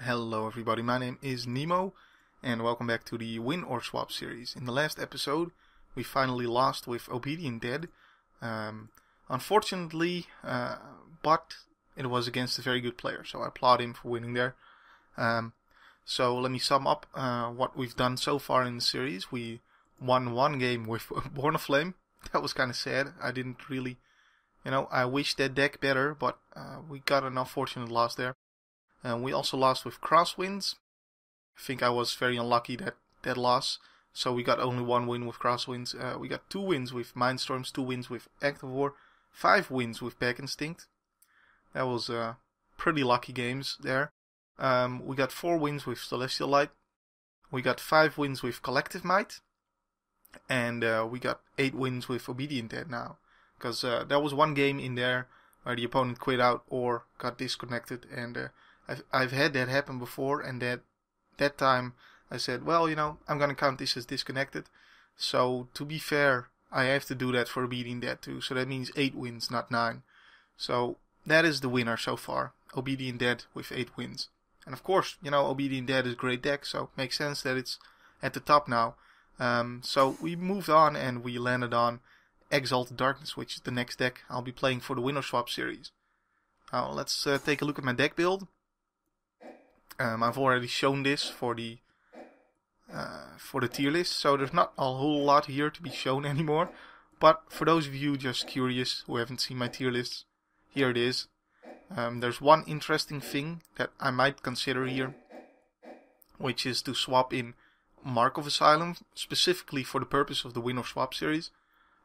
Hello everybody, my name is Nemo and welcome back to the Win or Swap series. In the last episode we finally lost with Obedient Dead, unfortunately, but it was against a very good player, so I applaud him for winning there. So let me sum up what we've done so far in the series. We won one game with Born of Flame. That was kind of sad. I didn't really, I wish that deck better, but we got an unfortunate loss there. We also lost with Crosswinds. I think I was very unlucky that loss. So we got only one win with Crosswinds. We got 2 wins with Mindstorms, 2 wins with Active War, 5 wins with Pack Instinct. That was pretty lucky games there. We got 4 wins with Celestial Light. We got 5 wins with Collective Might. And we got 8 wins with Obedient Dead now. Because there was one game in there where the opponent quit out or got disconnected, and I've had that happen before, and that time I said, well, I'm going to count this as disconnected. So, to be fair, I have to do that for Obedient Dead too. So that means 8 wins, not 9. So, that is the winner so far. Obedient Dead with 8 wins. And of course, Obedient Dead is a great deck, so it makes sense that it's at the top now. So, we moved on and we landed on Exalted Darkness, which is the next deck I'll be playing for the Win or Swap series. Now, let's take a look at my deck build. I've already shown this for the tier list, so there's not a whole lot here to be shown anymore. But for those of you just curious who haven't seen my tier lists, here it is. There's one interesting thing that I might consider here, which is to swap in Mark of Asylum, specifically for the purpose of the Win or Swap series.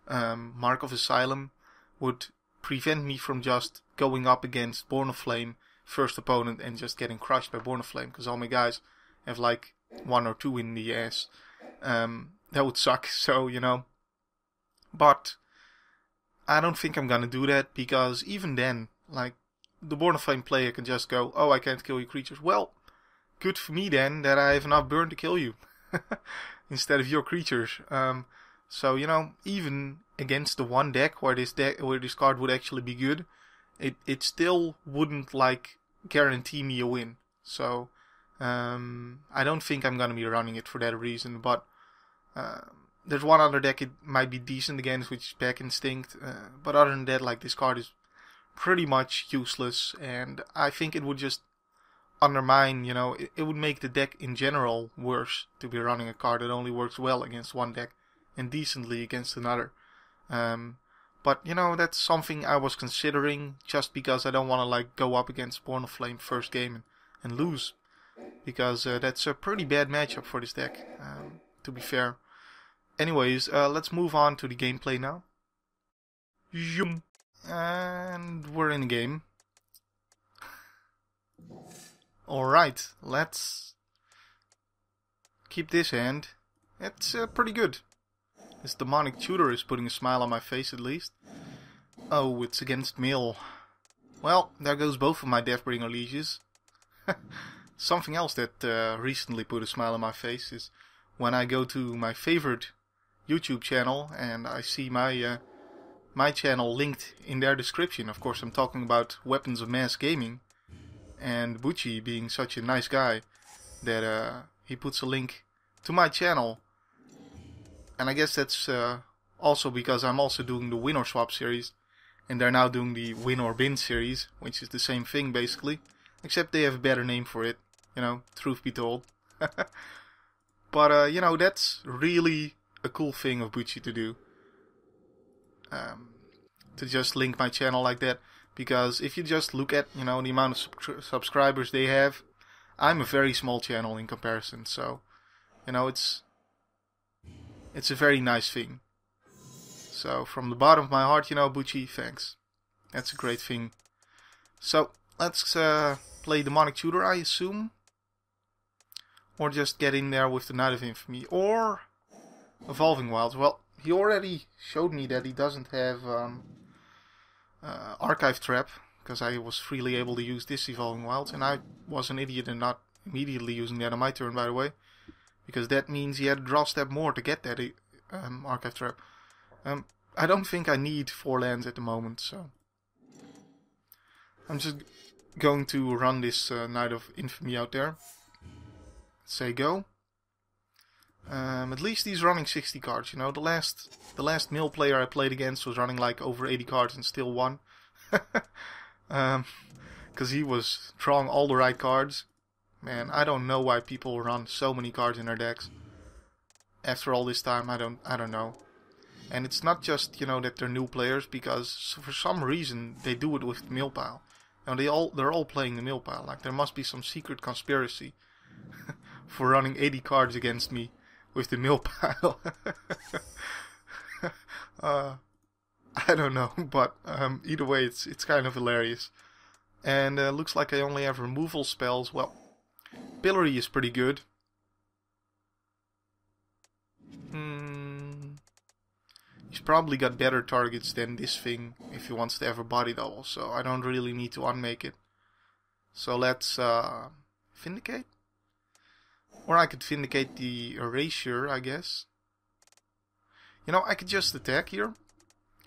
Mark of Asylum would prevent me from just going up against Born of Flame first opponent and just getting crushed by Born of Flame, because all my guys have like 1 or 2 in the ass. That would suck, so but I don't think I'm gonna do that, because even then, like, the Born of Flame player can just go, oh, I can't kill your creatures. Well, good for me then that I have enough burn to kill you instead of your creatures. So even against the one deck where this card would actually be good, it still wouldn't guarantee me a win. So I don't think I'm gonna be running it for that reason. But there's one other deck it might be decent against, which is Pack Instinct. But other than that, this card is pretty much useless, and I think it would just undermine. It would make the deck in general worse to be running a card that only works well against one deck and decently against another. But that's something I was considering, just because I don't want to go up against Born of Flame first game and lose, because that's a pretty bad matchup for this deck, to be fair. Anyways, let's move on to the gameplay now. And we're in the game. Alright, let's keep this hand. It's pretty good. This demonic tutor is putting a smile on my face, at least. Oh, it's against Mill. Well, there goes both of my Deathbringer Lieges. Something else that recently put a smile on my face is when I go to my favorite YouTube channel and I see my channel linked in their description. Of course, I'm talking about Weapons of Mass Gaming, and Bucci being such a nice guy that he puts a link to my channel. And I guess that's also because I'm also doing the Win or Swap series, and they're now doing the Win or Bin series, which is the same thing basically, except they have a better name for it, truth be told. But, that's really a cool thing of Bucci to do. To just link my channel like that, because if you just look at, the amount of subscribers they have, I'm a very small channel in comparison, so, it's a very nice thing. So, from the bottom of my heart, Bucci, thanks. That's a great thing. So, let's play Demonic Tutor, I assume. Or just get in there with the Knight of Infamy. Or Evolving Wilds. Well, he already showed me that he doesn't have Archive Trap, because I was freely able to use this Evolving Wilds. And I was an idiot and not immediately using that on my turn, by the way. Because that means he had to draw a step more to get that Archive Trap. I don't think I need 4 lands at the moment, so I'm just going to run this Knight of Infamy out there. Say go. At least he's running 60 cards, you know. The last mill player I played against was running like over 80 cards and still won. Because he was drawing all the right cards. Man, I don't know why people run so many cards in their decks. After all this time, I don't know. And it's not just, you know, that they're new players, because for some reason they do it with the mill pile. And they're all playing the mill pile. Like there must be some secret conspiracy for running 80 cards against me with the mill pile. I don't know, but either way, it's kind of hilarious. And looks like I only have removal spells. Well, Pillory is pretty good. He's probably got better targets than this thing if he wants to have a body double, so I don't really need to unmake it. So let's Vindicate? Or I could Vindicate the Erasure, I guess. You know, I could just attack here,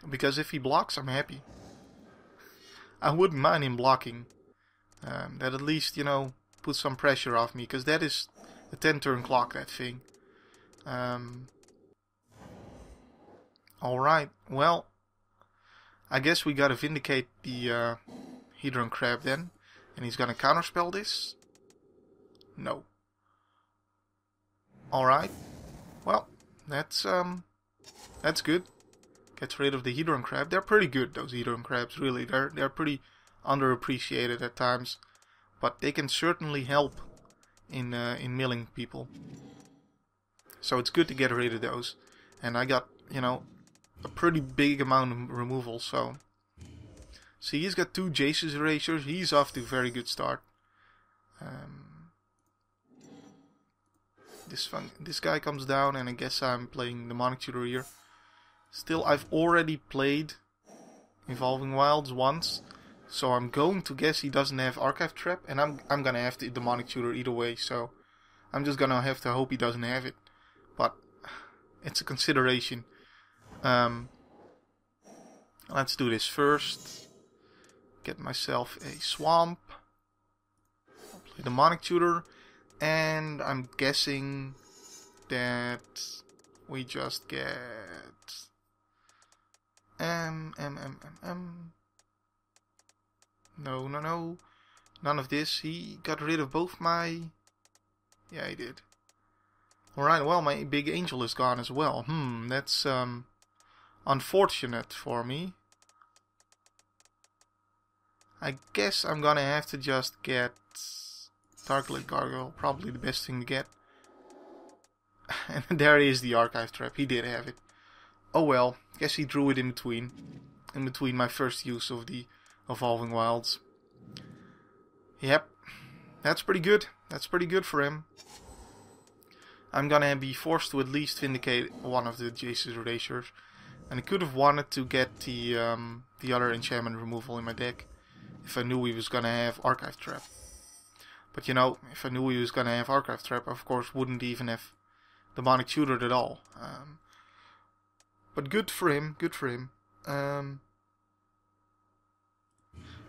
because if he blocks, I'm happy. I wouldn't mind him blocking. That at least, you know, puts some pressure off me, because that is a 10-turn clock, that thing. Alright, well, I guess we gotta Vindicate the Hedron Crab then. And he's gonna counterspell this? No. Alright, well, that's good. Gets rid of the Hedron Crab. They're pretty good, those Hedron Crabs, really. They're pretty underappreciated at times. But they can certainly help in milling people. So it's good to get rid of those. And I got, you know, a pretty big amount of removal, so... See, he's got 2 Jace's Erasures. He's off to a very good start. This guy comes down, and I guess I'm playing the Demonic Tutor here. Still, I've already played Evolving Wilds once, so I'm going to guess he doesn't have Archive Trap, and I'm gonna have the Demonic Tutor either way, so I'm just gonna have to hope he doesn't have it. But it's a consideration. Let's do this first. Get myself a Swamp. I'll play Demonic Tutor. And I'm guessing that we just get... No. None of this. He got rid of both my... Yeah, he did. Alright, well, my big angel is gone as well. That's unfortunate for me. I guess I'm gonna have to just get Darklit Gargoyle, probably the best thing to get. And there is the Archive Trap, he did have it. Oh well, guess he drew it in between my first use of the Evolving Wilds. Yep, that's pretty good. That's pretty good for him. I'm gonna be forced to at least Vindicate one of the Jace's Erasures. And I could have wanted to get the other enchantment removal in my deck if I knew he was gonna have Archive Trap. But you know, if I knew he was gonna have Archive Trap, I of course wouldn't even have Demonic Tutored at all. But good for him, good for him.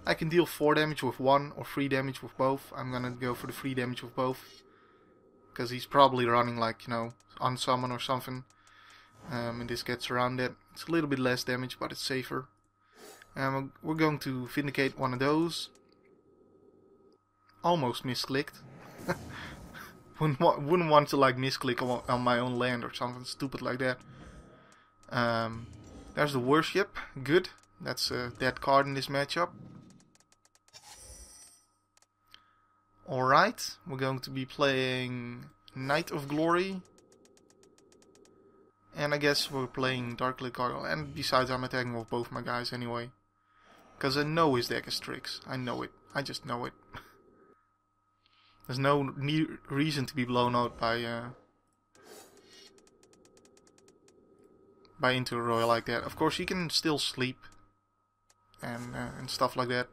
I can deal 4 damage with 1 or 3 damage with both. I'm gonna go for the 3 damage with both. Because he's probably running like, you know, Unsummon or something. And this gets around it. It's a little bit less damage, but it's safer. We're going to Vindicate one of those. Almost misclicked. wouldn't want to like misclick on my own land or something stupid like that. There's the Worship. Good. That's a dead card in this matchup. Alright, we're going to be playing Knight of Glory. And I guess we're playing Darklit Gargoyle. And besides, I'm attacking with both my guys anyway. Because I know his deck is tricks. I know it. I just know it. There's no reason to be blown out by Into a Royal like that. Of course, he can still sleep. And stuff like that.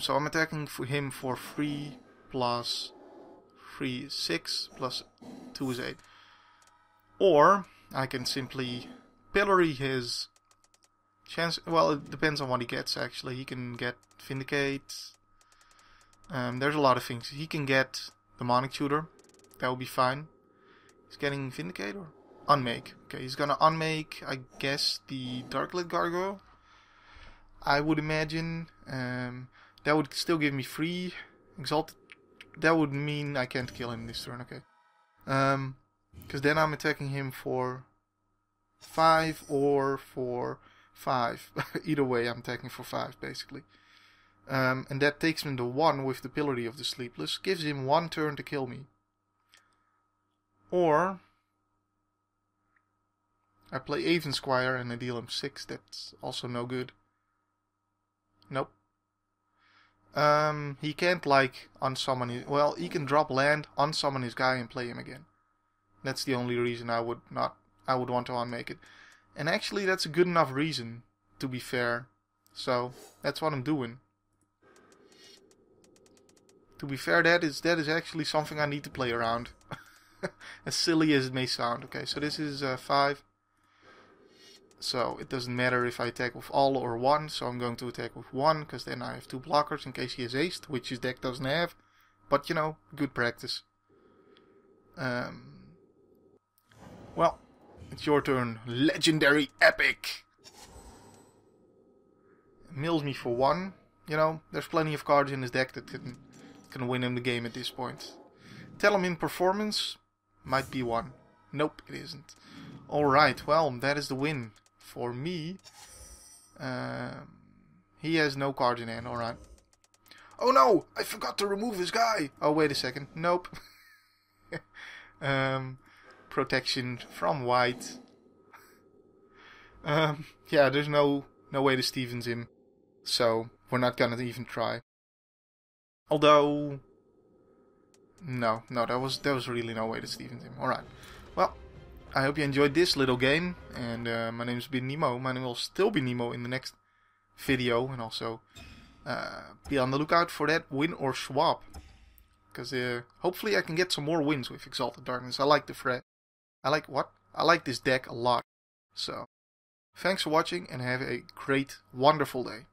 So I'm attacking for him for 3 plus 3 is 6 plus 2 is 8. Or I can simply pillory his chance. Well, it depends on what he gets actually. He can get Vindicate. There's a lot of things. He can get Demonic Tutor. That will be fine. He's getting Vindicator? Unmake. Okay, he's gonna unmake, I guess, the Darklit Gargoyle. I would imagine. That would still give me 3 Exalted. That would mean I can't kill him this turn, okay. Because then I'm attacking him for 5 or for 5. Either way, I'm attacking for 5, basically. And that takes him to 1 with the Pillory of the Sleepless. Gives him 1 turn to kill me. Or I play Avensquire and I deal him 6. That's also no good. Nope. He can't like unsummon his... Well, he can drop land, unsummon his guy and play him again. That's the only reason I would want to unmake it. And actually that's a good enough reason, to be fair. So, that's what I'm doing. To be fair, that is actually something I need to play around. As silly as it may sound. Okay, so this is 5. So it doesn't matter if I attack with all or 1. So I'm going to attack with 1, because then I have 2 blockers in case he has aced, which his deck doesn't have. But you know, good practice. Well, it's your turn. Legendary Epic! Mills me for 1. You know, there's plenty of cards in his deck that can win him the game at this point. Tell him in performance. Might be 1. Nope, it isn't. Alright, well, that is the win. For me, he has no cards in hand, alright. Oh no, I forgot to remove his guy. Oh, wait a second. Nope. Protection from white. Yeah, there's no way to Stevens him. So, we're not gonna even try. Although... No, there was really no way to Stevens him. Alright. Well, I hope you enjoyed this little game. And my name's been Nemo. My name will still be Nemo in the next video. And also be on the lookout for that win or swap. Because hopefully I can get some more wins with Exalted Darkness. I like the threat. I like this deck a lot. So, thanks for watching and have a great, wonderful day.